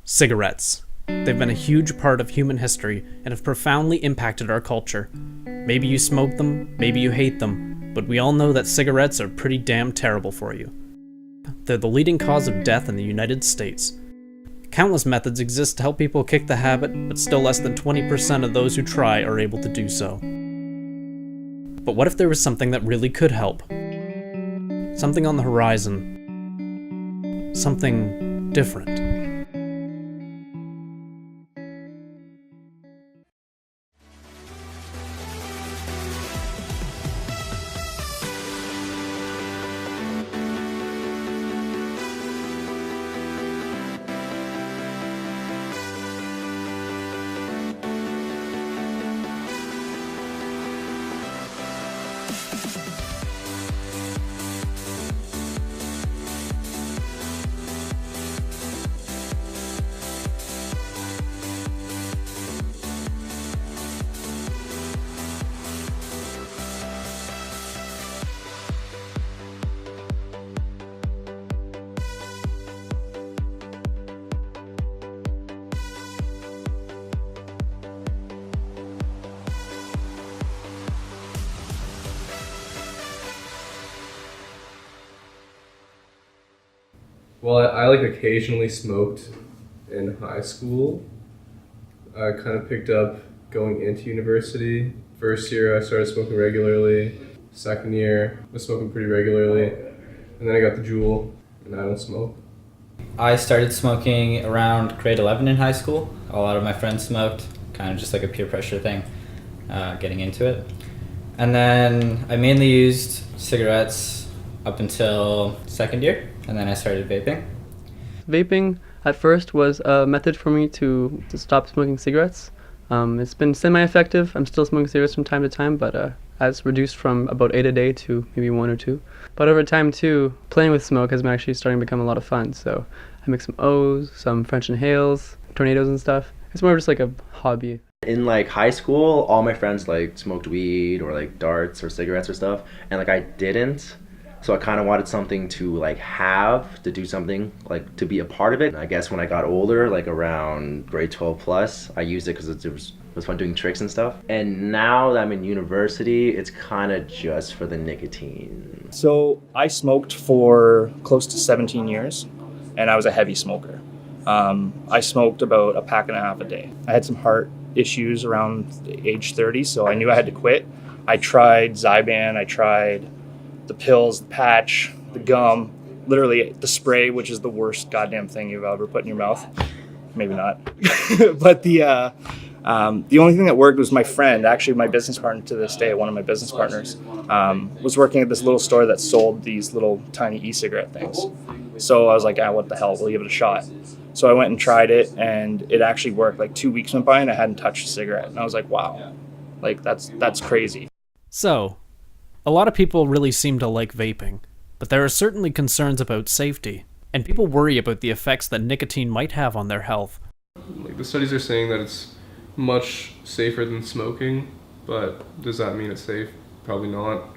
Cigarettes. They've been a huge part of human history and have profoundly impacted our culture. Maybe you smoke them, maybe you hate them, but we all know that cigarettes are pretty damn terrible for you. They're the leading cause of death in the United States. Countless methods exist to help people kick the habit, but still less than 20% of those who try are able to do so. But what if there was something that really could help? Something on the horizon. Something different. Well, I like occasionally smoked in high school. I kind of picked up going into university. First year I started smoking regularly. Second year I was smoking pretty regularly. And then I got the Juul and I don't smoke. I started smoking around grade 11 in high school. A lot of my friends smoked, kind of just like a peer pressure thing, getting into it. And then I mainly used cigarettes up until second year, and then I started vaping. Vaping at first was a method for me to stop smoking cigarettes. It's been semi-effective. I'm still smoking cigarettes from time to time, but has reduced from about 8 a day to maybe 1 or 2. But over time too, playing with smoke has been actually starting to become a lot of fun. So I make some O's, some French inhales, tornadoes and stuff. It's more of just like a hobby. In like high school, all my friends like smoked weed or like darts or cigarettes or stuff, and like I didn't. So I kind of wanted something to like have, to do something, like to be a part of it. I guess when I got older, like around grade 12 plus, I used it because it was fun doing tricks and stuff. And now that I'm in university, it's kind of just for the nicotine. So I smoked for close to 17 years, and I was a heavy smoker. I smoked about a pack and a half a day. I had some heart issues around age 30, so I knew I had to quit. I tried Zyban, I tried the pills, the patch, the gum, literally the spray, which is the worst goddamn thing you've ever put in your mouth. Maybe not. But the only thing that worked was my friend, actually my business partner to this day, one of my business partners, was working at this little store that sold these little tiny e-cigarette things. So I was like, what the hell, we'll give it a shot. So I went and tried it, and it actually worked. Like 2 weeks went by and I hadn't touched a cigarette. And I was like, wow, like that's crazy. So, a lot of people really seem to like vaping, but there are certainly concerns about safety, and people worry about the effects that nicotine might have on their health. Like the studies are saying that it's much safer than smoking, but does that mean it's safe? Probably not.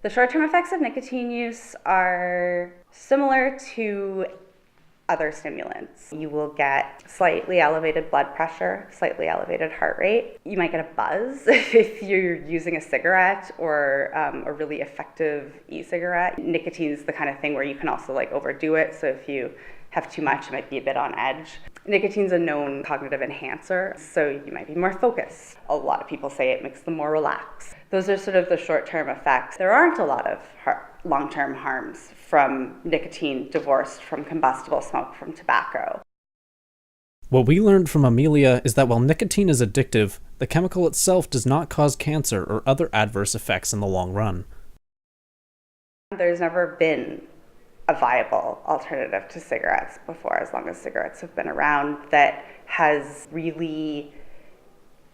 The short-term effects of nicotine use are similar to other stimulants. You will get slightly elevated blood pressure, slightly elevated heart rate. You might get a buzz if you're using a cigarette or a really effective e-cigarette. Nicotine is the kind of thing where you can also like overdo it. So if you have too much, it might be a bit on edge. Nicotine's a known cognitive enhancer, so you might be more focused. A lot of people say it makes them more relaxed. Those are sort of the short-term effects. There aren't a lot of long-term harms from nicotine divorced from combustible smoke from tobacco. What we learned from Amelia is that while nicotine is addictive, the chemical itself does not cause cancer or other adverse effects in the long run. There's never been a viable alternative to cigarettes before, as long as cigarettes have been around, that has really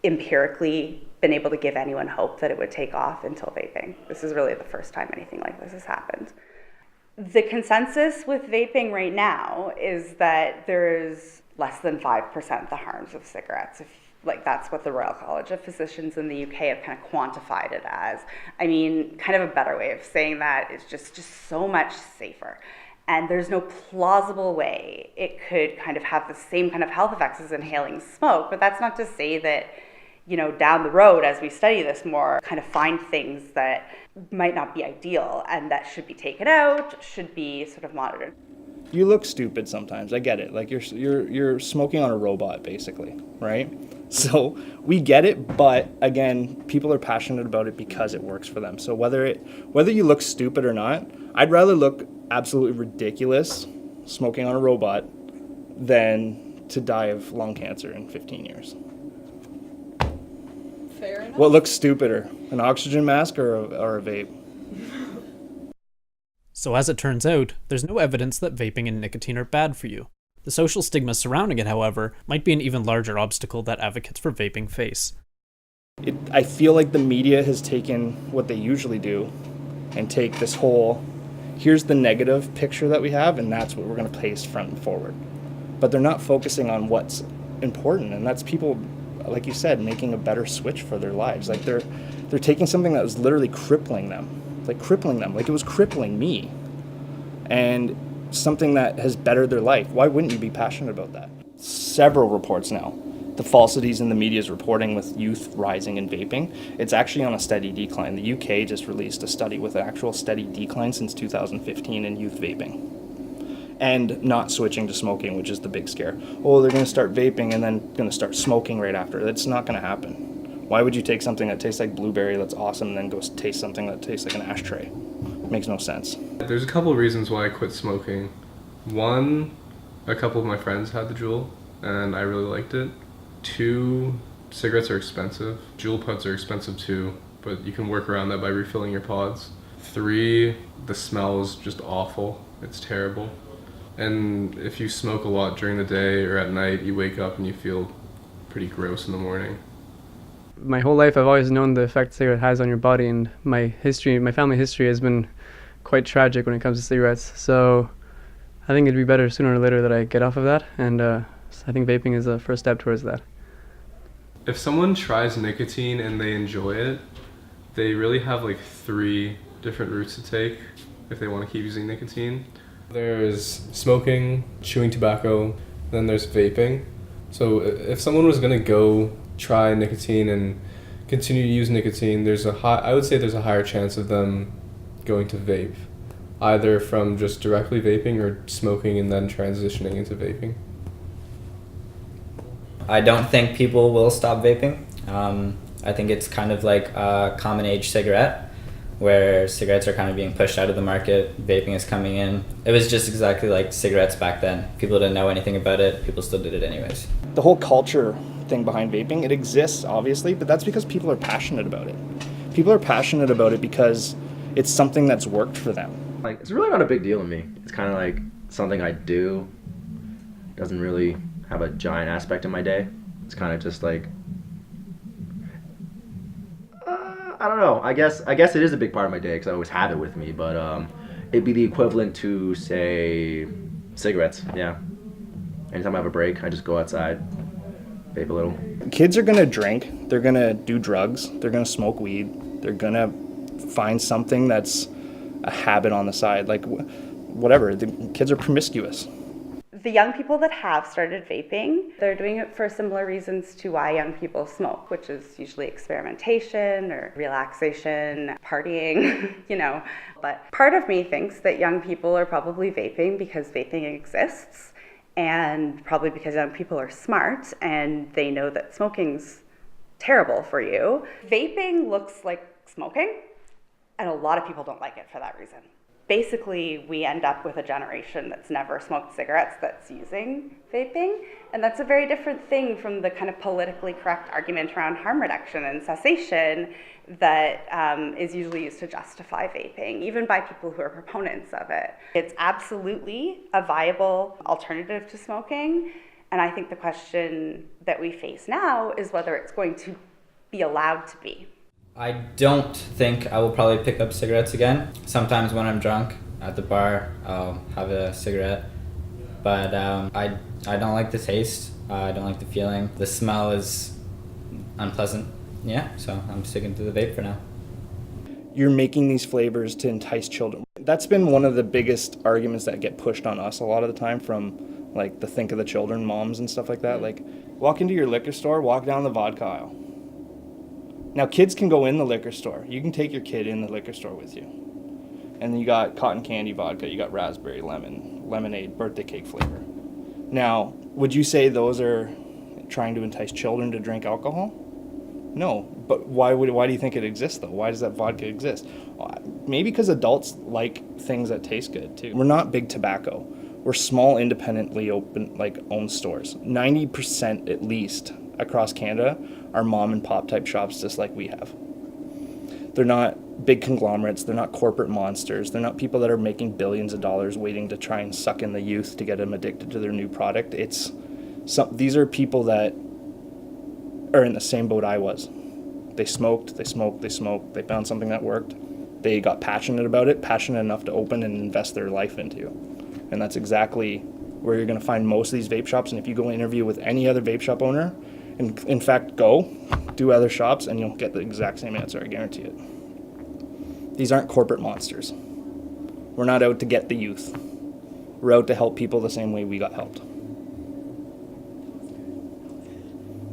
empirically been able to give anyone hope that it would take off until vaping. This is really the first time anything like this has happened. The consensus with vaping right now is that there's less than 5% the harms of cigarettes. That's what the Royal College of Physicians in the UK have kind of quantified it as. I mean, kind of a better way of saying that is just so much safer. And there's no plausible way it could kind of have the same kind of health effects as inhaling smoke. But that's not to say that, down the road, as we study this more, kind of find things that might not be ideal and that should be taken out, should be sort of monitored. You look stupid sometimes. I get it. Like you're smoking on a robot, basically, right? So we get it, but again, people are passionate about it because it works for them. So whether you look stupid or not, I'd rather look absolutely ridiculous smoking on a robot than to die of lung cancer in 15 years. Fair enough. What looks stupider, an oxygen mask or a vape? So as it turns out, there's no evidence that vaping and nicotine are bad for you. The social stigma surrounding it, however, might be an even larger obstacle that advocates for vaping face. I feel like the media has taken what they usually do and take this whole, here's the negative picture that we have, and that's what we're going to place front and forward. But they're not focusing on what's important, and that's people, like you said, making a better switch for their lives. Like they're taking something that was literally crippling them, like it was crippling me, and something that has bettered their life. Why wouldn't you be passionate about that? Several reports now, the falsities in the media's reporting with youth rising in vaping, it's actually on a steady decline. The UK just released a study with an actual steady decline since 2015 in youth vaping. And not switching to smoking, which is the big scare. Oh, they're going to start vaping and then going to start smoking right after. That's not going to happen. Why would you take something that tastes like blueberry that's awesome and then go taste something that tastes like an ashtray? It makes no sense. There's a couple of reasons why I quit smoking. One, a couple of my friends had the Juul, and I really liked it. Two, cigarettes are expensive. Juul pods are expensive too, but you can work around that by refilling your pods. Three, the smell is just awful. It's terrible. And if you smoke a lot during the day or at night, you wake up and you feel pretty gross in the morning. My whole life I've always known the effect cigarette has on your body, and my family history has been quite tragic when it comes to cigarettes. So I think it'd be better sooner or later that I get off of that, and I think vaping is the first step towards that. If someone tries nicotine and they enjoy it, they really have like 3 different routes to take if they want to keep using nicotine. There's smoking, chewing tobacco, then there's vaping. So if someone was going to go try nicotine and continue to use nicotine, I would say there's a higher chance of them going to vape, either from just directly vaping or smoking and then transitioning into vaping. I don't think people will stop vaping. I think it's kind of like a common age cigarette, where cigarettes are kind of being pushed out of the market, vaping is coming in. It was just exactly like cigarettes back then. People didn't know anything about it, people still did it anyways. The whole culture thing behind vaping, it exists obviously, but that's because people are passionate about it. People are passionate about it because it's something that's worked for them. Like, it's really not a big deal to me. It's kind of like something I do. Doesn't really have a giant aspect in my day. It's kind of just like, I don't know. I guess it is a big part of my day because I always have it with me. But it'd be the equivalent to, say, cigarettes. Yeah. Anytime I have a break, I just go outside, vape a little. Kids are gonna drink. They're gonna do drugs. They're gonna smoke weed. They're gonna find something that's a habit on the side. Like whatever. The kids are promiscuous. The young people that have started vaping, they're doing it for similar reasons to why young people smoke, which is usually experimentation or relaxation, partying, But part of me thinks that young people are probably vaping because vaping exists, and probably because young people are smart and they know that smoking's terrible for you. Vaping looks like smoking, and a lot of people don't like it for that reason. Basically, we end up with a generation that's never smoked cigarettes that's using vaping. And that's a very different thing from the kind of politically correct argument around harm reduction and cessation that is usually used to justify vaping, even by people who are proponents of it. It's absolutely a viable alternative to smoking. And I think the question that we face now is whether it's going to be allowed to be. I don't think I will probably pick up cigarettes again. Sometimes when I'm drunk at the bar, I'll have a cigarette. But I don't like the taste. I don't like the feeling. The smell is unpleasant. Yeah, so I'm sticking to the vape for now. You're making these flavors to entice children. That's been one of the biggest arguments that get pushed on us a lot of the time from like the think of the children moms and stuff like that. Like, walk into your liquor store, walk down the vodka aisle. Now, kids can go in the liquor store. You can take your kid in the liquor store with you. And then you got cotton candy vodka, you got raspberry, lemon, lemonade, birthday cake flavor. Now, would you say those are trying to entice children to drink alcohol? No, but why do you think it exists though? Why does that vodka exist? Maybe because adults like things that taste good too. We're not big tobacco. We're small, independently owned stores. 90% at least across Canada are mom and pop type shops, just like we have. They're not big conglomerates. They're not corporate monsters. They're not people that are making billions of dollars waiting to try and suck in the youth to get them addicted to their new product. These are people that are in the same boat I was. They smoked. They found something that worked. They got passionate about it, passionate enough to open and invest their life into. And that's exactly where you're going to find most of these vape shops. And if you go interview with any other vape shop owner, and in fact do other shops, and you'll get the exact same answer, I guarantee it. These aren't corporate monsters. We're not out to get the youth. We're out to help people the same way we got helped.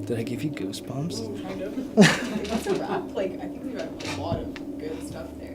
Did I give you goosebumps? Kind of. That's a wrap. Like, I think we got a lot of good stuff there.